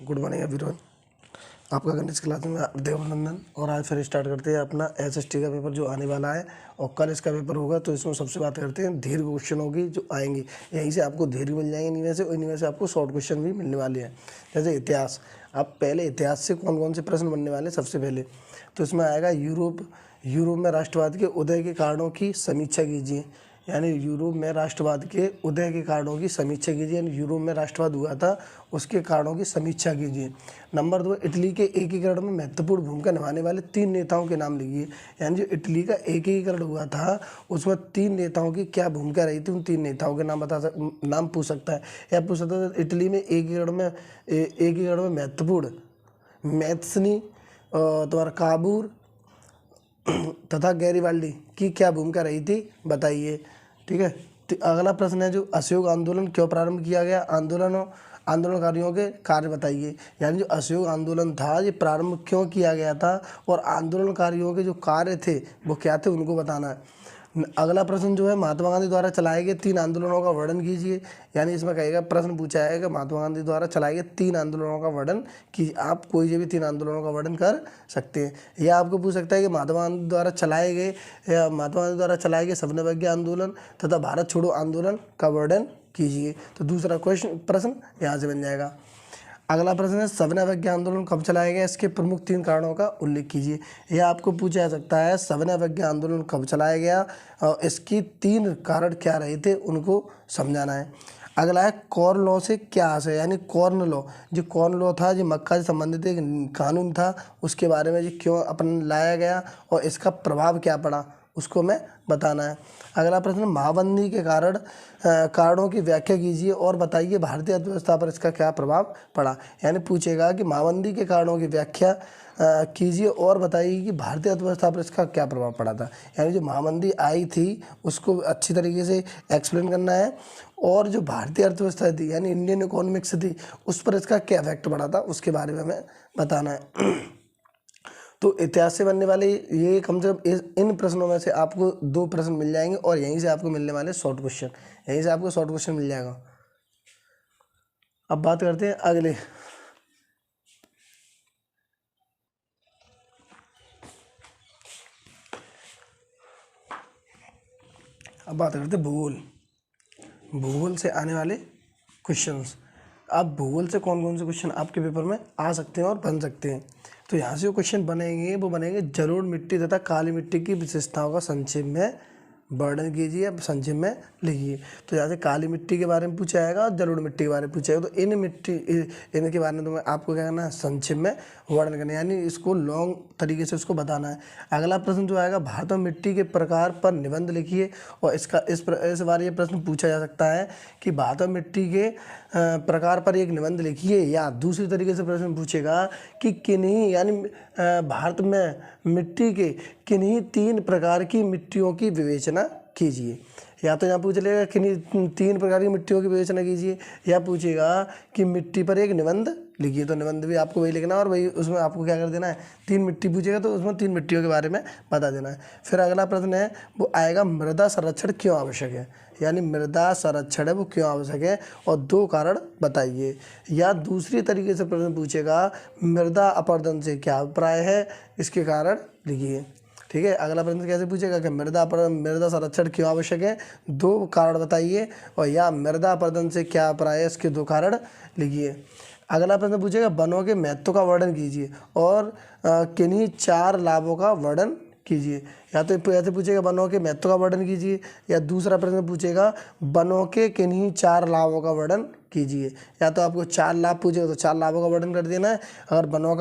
Good morning everyone. आपका गणित class में देवनंदन। और आज फिर स्टार्ट करते हैं अपना एसएसटी का पेपर जो आने वाला है और कल इसका पेपर होगा। तो इसमें सबसे बात करते हैं दीर्घ क्वेश्चन होगी जो आएंगी, यहीं से आपको दीर्घ मिल जाएंगे इन्हीं में से आपको शॉर्ट क्वेश्चन भी मिलने वाले हैं। जैसे इतिहास, आप पहले इतिहास से कौन कौन से प्रश्न बनने वाले हैं सबसे पहले, तो इसमें आएगा यूरोप में राष्ट्रवाद के उदय के कारणों की समीक्षा कीजिए। यानी यूरोप में राष्ट्रवाद के उदय के कारणों की समीक्षा कीजिए। यानी यूरोप में राष्ट्रवाद हुआ था उसके कारणों की समीक्षा कीजिए। नंबर 2, इटली के एकीकरण में महत्वपूर्ण भूमिका निभाने वाले 3 नेताओं के नाम लिखिए। यानी जो इटली का एकीकरण हुआ था उसमें 3 नेताओं की क्या भूमिका रही थी, उन 3 नेताओं के नाम पूछ सकता है। या पूछ सकता है इटली में एकीकरण में महत्वपूर्ण मैथ्सनी, तुम्हारा काबूर तथा गैरिबाल्डी की क्या भूमिका रही थी बताइए। ठीक है। तो अगला प्रश्न है जो असहयोग आंदोलन क्यों प्रारंभ किया गया, आंदोलनकारियों के कार्य बताइए। यानी जो असहयोग आंदोलन था ये प्रारंभ क्यों किया गया था और आंदोलनकारियों के जो कार्य थे वो क्या थे उनको बताना है। अगला प्रश्न जो है महात्मा गांधी द्वारा चलाए गए 3 आंदोलनों का वर्णन कीजिए। यानी इसमें कहेगा, प्रश्न पूछा जाएगा महात्मा गांधी द्वारा चलाए गए 3 आंदोलनों का वर्णन कीजिए। आप कोई से भी 3 आंदोलनों का वर्णन कर सकते हैं। या आपको पूछ सकता है कि महात्मा गांधी द्वारा चलाए गए सविनय आंदोलन तथा भारत छोड़ो आंदोलन का वर्णन कीजिए। तो दूसरा प्रश्न यहाँ से बन जाएगा। अगला प्रश्न है सविनय अवज्ञा आंदोलन कब चलाया गया, इसके प्रमुख 3 कारणों का उल्लेख कीजिए। यह आपको पूछा जा सकता है सविनय अवज्ञा आंदोलन कब चलाया गया और इसकी 3 कारण क्या रहे थे उनको समझाना है। अगला है कॉर्न लॉ से क्या आशय। यानी कॉर्न लॉ, जो कॉर्न लॉ था जो मक्का से संबंधित एक कानून था, उसके बारे में जो क्यों अपन लाया गया और इसका प्रभाव क्या पड़ा उसको मैं बताना है। अगला प्रश्न महाबंदी के कारणों की व्याख्या कीजिए और बताइए भारतीय अर्थव्यवस्था पर इसका क्या प्रभाव पड़ा। यानी पूछेगा कि महाबंदी के कारणों की व्याख्या कीजिए और बताइए कि भारतीय अर्थव्यवस्था पर इसका क्या प्रभाव पड़ा था। यानी जो महाबंदी आई थी उसको अच्छी तरीके से एक्सप्लेन करना है और जो भारतीय अर्थव्यवस्था थी यानी इंडियन इकोनॉमिक्स थी उस पर इसका क्या इफेक्ट पड़ा था उसके बारे में हमें बताना है। तो इतिहास से बनने वाले ये कम से कम इन प्रश्नों में से आपको 2 प्रश्न मिल जाएंगे और यहीं से आपको मिलने वाले शॉर्ट क्वेश्चन मिल जाएगा। अब बात करते हैं अगले। अब बात करते हैं भूगोल से आने वाले क्वेश्चंस। अब भूगोल से कौन कौन से क्वेश्चन आपके पेपर में आ सकते हैं और बन सकते हैं। तो यहाँ से जो क्वेश्चन बनेंगे वो बनेंगे जलोढ़ मिट्टी तथा काली मिट्टी की विशेषताओं का संक्षेप में वर्णन कीजिए, अब संक्षेप में लिखिए। तो यहाँ से काली मिट्टी के बारे में पूछा जाएगा और जलोढ़ मिट्टी के बारे में पूछा जाएगा। तो इनके बारे में तो आपको क्या करना है, संक्षेप में वर्णन करना है, यानी इसको लॉन्ग तरीके से उसको बताना है। अगला प्रश्न जो आएगा भारत में मिट्टी के प्रकार पर निबंध लिखिए और इस बार ये प्रश्न पूछा जा सकता है कि भारत में मिट्टी के प्रकार पर एक निबंध लिखिए। या दूसरी तरीके से प्रश्न पूछेगा कि किन्हीं यानी भारत में मिट्टी के किन्हीं 3 प्रकार की मिट्टियों की विवेचना कीजिए। या तो यहाँ पूछ लेगा किन्हीं 3 प्रकार की मिट्टियों की विवेचना कीजिए, या पूछेगा कि मिट्टी पर एक निबंध लिखिए। तो निबंध भी आपको वही लिखना है और वही उसमें आपको क्या कर देना है, 3 मिट्टी पूछेगा तो उसमें 3 मिट्टियों के बारे में बता देना है। फिर अगला प्रश्न है वो आएगा मृदा संरक्षण क्यों आवश्यक है। यानी मृदा संरक्षण है वो क्यों आवश्यक है और 2 कारण बताइए। या दूसरी तरीके से प्रश्न पूछेगा मृदा अपरदन से क्या अभिप्राय है, इसके कारण लिखिए। ठीक है। अगला प्रश्न कैसे पूछेगा कि मृदा संरक्षण क्यों आवश्यक है, 2 कारण बताइए। और या मृदा अपरदन से क्या अभिप्राय है, इसके 2 कारण लिखिए। अगला प्रश्न पूछेगा वनों के महत्व का वर्णन कीजिए और किन्हीं 4 लाभों का वर्णन कीजिए। या तो ऐसे पूछेगा वनों के महत्व का वर्णन कीजिए, या दूसरा प्रश्न पूछेगा वनों के किन्हीं 4 लाभों का वर्णन कीजिए। या तो आपको 4 लाभ पूछेगा तो 4 लाभों का वर्णन कर देना है, अगर वनों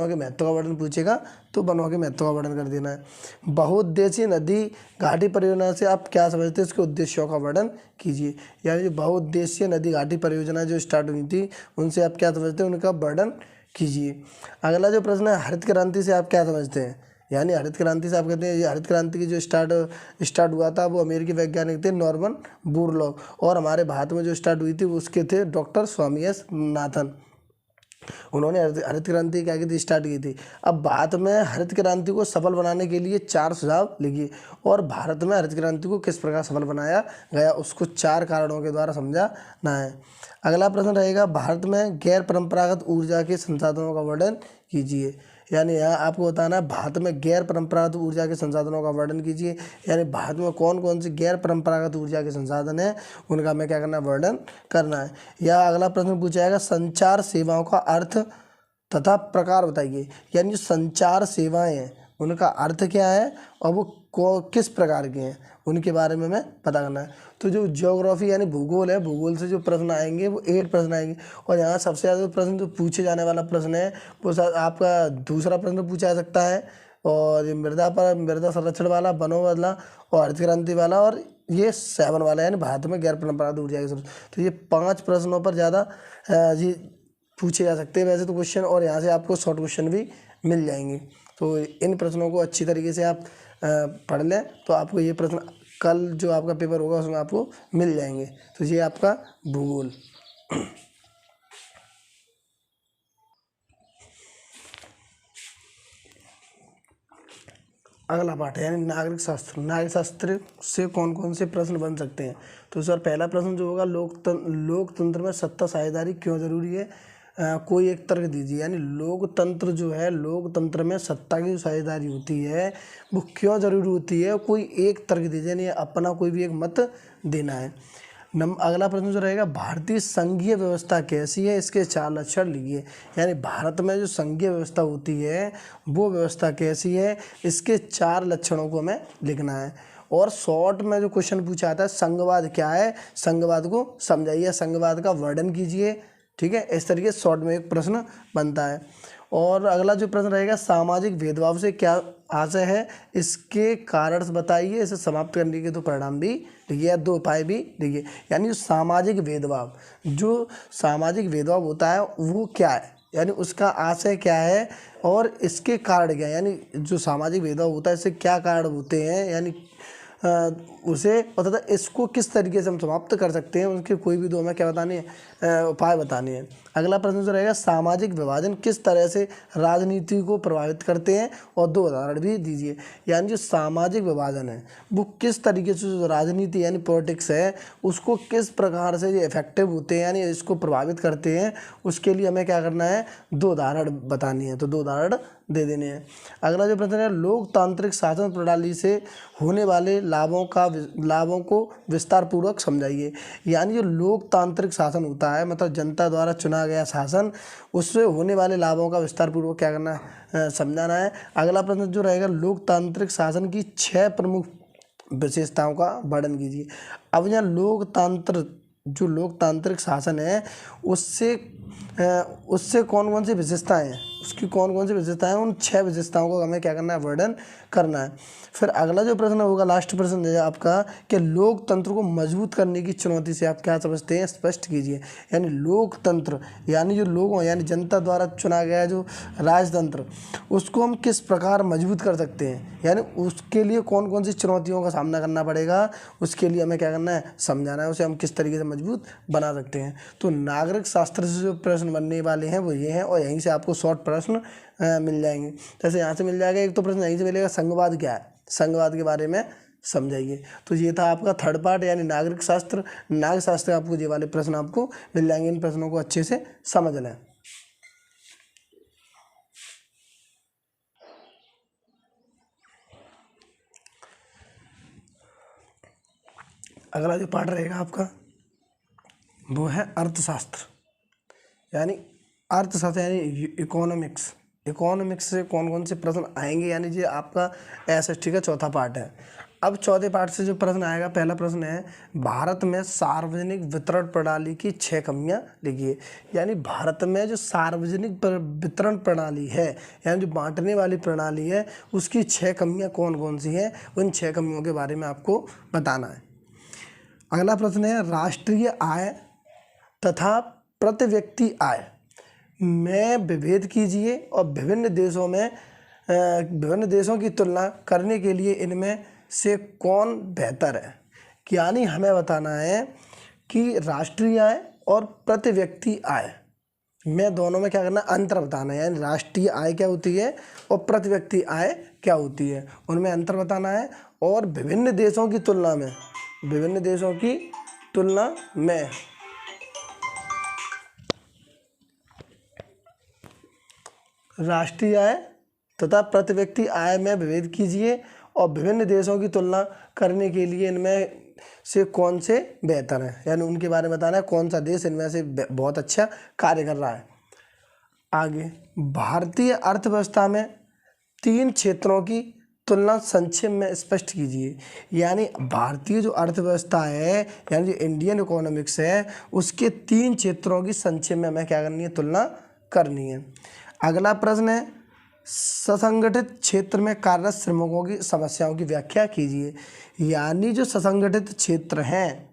के महत्व का वर्णन पूछेगा तो वनों के महत्व का वर्णन कर देना है। बहुउद्देशीय नदी घाटी परियोजना से आप क्या समझते हैं, इसके उद्देश्यों का वर्णन कीजिए। यानी जो बहुउद्देशीय नदी घाटी परियोजना जो स्टार्ट हुई थी उनसे आप क्या समझते हैं, उनका वर्णन कीजिए। अगला जो प्रश्न है हरित क्रांति से आप क्या समझते हैं। यानी हरित क्रांति से आप कहते हैं, ये हरित क्रांति की जो स्टार्ट हुआ था वो अमेरिकी वैज्ञानिक थे नॉर्मन बोरलॉग, और हमारे भारत में जो स्टार्ट हुई थी उसके थे डॉक्टर स्वामी एस नाथन। उन्होंने हरित क्रांति क्या की थी, स्टार्ट की थी। अब बात में हरित क्रांति को सफल बनाने के लिए 4 सुझाव लिखिए और भारत में हरित क्रांति को किस प्रकार सफल बनाया गया उसको 4 कारणों के द्वारा समझाना है। अगला प्रश्न रहेगा, भारत में गैर परंपरागत ऊर्जा के संसाधनों का वर्णन कीजिए। यानी यहाँ आपको बताना है भारत में गैर परंपरागत ऊर्जा के संसाधनों का वर्णन कीजिए। यानी भारत में कौन कौन सी गैर परंपरागत ऊर्जा के संसाधन हैं उनका हमें क्या करना है, वर्णन करना है। या अगला प्रश्न पूछा जाएगा, संचार सेवाओं का अर्थ तथा प्रकार बताइए। यानी जो संचार सेवाएं हैं उनका अर्थ क्या है और वो किस प्रकार के हैं उनके बारे में हमें पता करना है। तो जो ज्योग्राफी यानी भूगोल है, भूगोल से जो प्रश्न आएंगे वो 8 प्रश्न आएंगे और यहाँ सबसे ज़्यादा प्रश्न जो पूछे जाने वाला प्रश्न है वो आपका दूसरा प्रश्न पूछा जा सकता है और ये मृदा संरक्षण वाला, वनों वाला और हरित क्रांति वाला और ये 7 वाला यानी भारत में गैर परंपरागत ऊर्जा के सब। तो ये 5 प्रश्नों पर ज़्यादा ये पूछे जा सकते हैं वैसे तो क्वेश्चन, और यहाँ से आपको शॉर्ट क्वेश्चन भी मिल जाएंगे। तो इन प्रश्नों को अच्छी तरीके से आप पढ़ लें तो आपको ये प्रश्न कल जो आपका पेपर होगा उसमें आपको मिल जाएंगे। तो ये आपका भूगोल। अगला पाठ है यानी नागरिक शास्त्र। नागरिक शास्त्र से कौन कौन से प्रश्न बन सकते हैं। तो सर पहला प्रश्न जो होगा, लोकतंत्र में सत्ता साझेदारी क्यों जरूरी है, कोई एक तर्क दीजिए। यानी लोकतंत्र जो है, लोकतंत्र में सत्ता की जो साझेदारी होती है वो क्यों जरूरी होती है, कोई एक तर्क दीजिए। यानी अपना कोई भी एक मत देना है। अगला प्रश्न जो रहेगा, भारतीय संघीय व्यवस्था कैसी है, इसके 4 लक्षण लिखिए। यानी भारत में जो संघीय व्यवस्था होती है वो व्यवस्था कैसी है, इसके 4 लक्षणों को हमें लिखना है। और शॉर्ट में जो क्वेश्चन पूछा जाता है, संघवाद क्या है, संघवाद को समझाइए, संघवाद का वर्णन कीजिए। ठीक है, इस तरीके से शॉर्ट में एक प्रश्न बनता है। और अगला जो प्रश्न रहेगा, सामाजिक भेदभाव से क्या आशय है, इसके कारण बताइए, इसे समाप्त करने के 2 परिणाम भी लिखिए या 2 उपाय भी लिखिए। यानी जो सामाजिक भेदभाव होता है वो क्या है, यानी उसका आशय क्या है और इसके कारण क्या है। यानी जो सामाजिक भेदभाव होता है इससे क्या कारण होते हैं, यानी उसे तथा इसको किस तरीके से हम समाप्त कर सकते हैं, उनके कोई भी 2 हमें क्या बताने हैं, उपाय बताने हैं। अगला प्रश्न जो रहेगा, सामाजिक विभाजन किस तरह से राजनीति को प्रभावित करते हैं और 2 उदाहरण भी दीजिए। यानी जो सामाजिक विभाजन है वो किस तरीके से जो राजनीति यानी पॉलिटिक्स है उसको किस प्रकार से ये इफेक्टिव होते हैं यानी इसको प्रभावित करते हैं, उसके लिए हमें क्या करना है, 2 उदाहरण बतानी है। तो 2 उदाहरण दे देने हैं। अगला जो प्रश्न है, लोकतांत्रिक शासन प्रणाली से होने वाले लाभों को विस्तार पूर्वक समझाइए। यानी जो लोकतांत्रिक शासन होता है मतलब जनता द्वारा चुना गया शासन, उससे होने वाले लाभों का विस्तार पूर्वक क्या करना है, समझाना है। अगला प्रश्न जो रहेगा, लोकतांत्रिक शासन की 6 प्रमुख विशेषताओं का वर्णन कीजिए। अब यहाँ लोकतांत्रिक शासन है उससे कौन कौन सी विशेषताएं हैं, उसकी कौन कौन सी विशेषताएं, उन 6 विशेषताओं को हमें क्या करना है, वर्णन करना है। फिर अगला जो प्रश्न होगा, लास्ट प्रश्न है आपका, कि लोकतंत्र को मजबूत करने की चुनौती से आप क्या समझते हैं, स्पष्ट कीजिए। यानी लोकतंत्र यानी जो लोगों यानी जनता द्वारा चुना गया जो राजतंत्र, उसको हम किस प्रकार मजबूत कर सकते हैं, यानी उसके लिए कौन कौन सी चुनौतियों का सामना करना पड़ेगा, उसके लिए हमें क्या करना है, समझाना है, उसे हम किस तरीके से मजबूत बना सकते हैं। तो नागरिक शास्त्र से जो प्रश्न बनने वाले हैं वो ये हैं और यहीं से आपको शॉर्ट प्रश्न मिल जाएंगे। जैसे यहाँ से मिल जाएगा एक तो प्रश्न यहीं से मिलेगा, संघवाद क्या है, संघवाद के बारे में समझाइए। तो ये था आपका 3rd पार्ट यानी नागरिक शास्त्र। नागरिक शास्त्र आपको ये वाले प्रश्न आपको मिल जाएंगे, इन प्रश्नों को अच्छे से समझ लें। अगला जो पार्ट रहेगा आपका वो है अर्थशास्त्र यानी इकोनॉमिक्स से कौन कौन से प्रश्न आएंगे, यानी ये आपका SST का 4था पार्ट है। अब 4थे पार्ट से जो प्रश्न आएगा, पहला प्रश्न है, भारत में सार्वजनिक वितरण प्रणाली की 6 कमियां लिखिए। यानी भारत में जो सार्वजनिक वितरण प्रणाली है यानी जो बांटने वाली प्रणाली है उसकी 6 कमियां कौन कौन सी हैं, उन 6 कमियों के बारे में आपको बताना है। अगला प्रश्न है, राष्ट्रीय आय तथा प्रति व्यक्ति आय में विभेद कीजिए और विभिन्न देशों की तुलना करने के लिए इनमें से कौन बेहतर है। यानी हमें बताना है कि राष्ट्रीय आय और प्रति व्यक्ति आय में दोनों में क्या करना, अंतर बताना है, यानी राष्ट्रीय आय क्या होती है और प्रति व्यक्ति आय क्या होती है, उनमें अंतर बताना है। और विभिन्न देशों की तुलना में, विभिन्न देशों की तुलना में राष्ट्रीय आय तथा प्रति व्यक्ति आय में विभेद कीजिए और विभिन्न देशों की तुलना करने के लिए इनमें से कौन से बेहतर है, यानी उनके बारे में बताना है कौन सा देश इनमें से बहुत अच्छा कार्य कर रहा है। आगे, भारतीय अर्थव्यवस्था में 3 क्षेत्रों की तुलना संक्षेप में स्पष्ट कीजिए। यानी भारतीय जो अर्थव्यवस्था है, यानी जो इंडियन इकोनॉमिक्स है, उसके 3 क्षेत्रों की संक्षेप में हमें क्या करनी है, तुलना करनी है। अगला प्रश्न है, ससंगठित क्षेत्र में कार्यरत श्रमिकों की समस्याओं की व्याख्या कीजिए। यानी जो ससंगठित क्षेत्र हैं,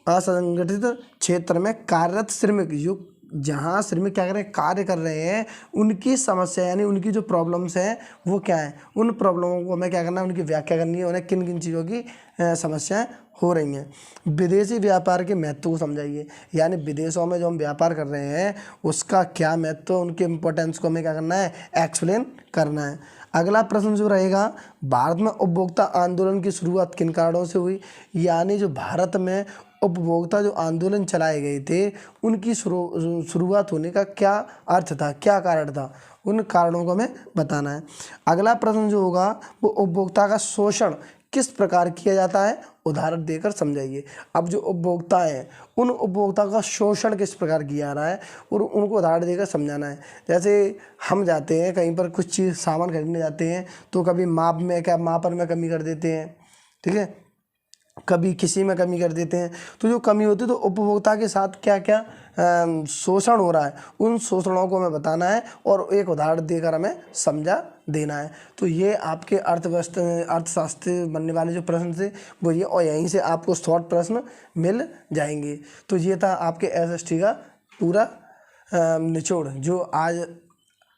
असंगठित क्षेत्र में कार्यरत श्रमिक, जो जहाँ श्रमिक क्या कर रहे हैं, कार्य कर रहे हैं, उनकी समस्या यानी उनकी जो प्रॉब्लम्स हैं वो क्या है, उन प्रॉब्लमों को हमें क्या करना है, उनकी व्याख्या करनी है, उन्हें किन किन चीज़ों की समस्याएं हो रही हैं। विदेशी व्यापार के महत्व को समझाइए। यानी विदेशों में जो हम व्यापार कर रहे हैं उसका क्या महत्व, उनके इम्पोर्टेंस को हमें क्या करना है, एक्सप्लेन करना है। अगला प्रश्न जो रहेगा, भारत में उपभोक्ता आंदोलन की शुरुआत किन कारणों से हुई। यानी जो भारत में उपभोक्ता जो आंदोलन चलाए गए थे उनकी शुरुआत होने का क्या अर्थ था, क्या कारण था, उन कारणों को हमें बताना है। अगला प्रश्न जो होगा वो उपभोक्ता का शोषण किस प्रकार किया जाता है, उदाहरण देकर समझाइए। अब जो उपभोक्ता हैं उन उपभोक्ता का शोषण किस प्रकार किया जा रहा है और उनको उदाहरण देकर समझाना है। जैसे हम जाते हैं कहीं पर कुछ चीज़ सामान खरीदने जाते हैं तो कभी मापर में कमी कर देते हैं, ठीक है, कभी किसी में कमी कर देते हैं। तो जो कमी होती है तो उपभोक्ता के साथ क्या क्या शोषण हो रहा है, उन शोषणों को हमें बताना है और एक उदाहरण देकर हमें समझा देना है। तो ये आपके अर्थशास्त्र बनने वाले जो प्रश्न थे वो ये, और यहीं से आपको शॉर्ट प्रश्न मिल जाएंगे। तो ये था आपके SST का पूरा निचोड़,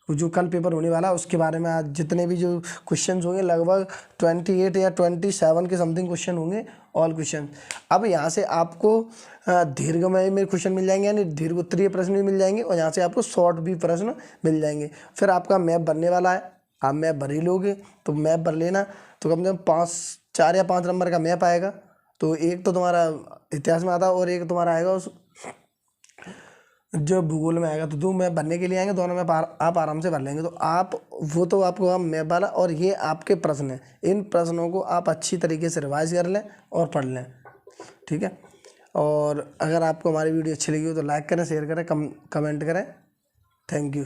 जो कल पेपर होने वाला है उसके बारे में। आज जितने भी जो क्वेश्चन होंगे लगभग 28 या 27 के समथिंग क्वेश्चन होंगे, ऑल क्वेश्चन। अब यहाँ से आपको दीर्घमय में क्वेश्चन मिल जाएंगे, यानी दीर्घ उत्तरीय प्रश्न भी मिल जाएंगे और यहाँ से आपको शॉर्ट भी प्रश्न मिल जाएंगे। फिर आपका मैप बनने वाला है, आप मैप भर ही लोगे तो मैप भर लेना, तो कम से कम 4 या 5 नंबर का मैप आएगा। तो एक तो तुम्हारा इतिहास में आता है और एक तुम्हारा आएगा उस जो भूगोल में आएगा। तो 2 मैप भरने के लिए आएंगे, दोनों मैप आप आराम से भर लेंगे। तो आपको मैप वाला, और ये आपके प्रश्न हैं, इन प्रश्नों को आप अच्छी तरीके से रिवाइज कर लें और पढ़ लें, ठीक है। और अगर आपको हमारी वीडियो अच्छी लगी हो तो लाइक करें, शेयर करें, कमेंट करें। Thank you.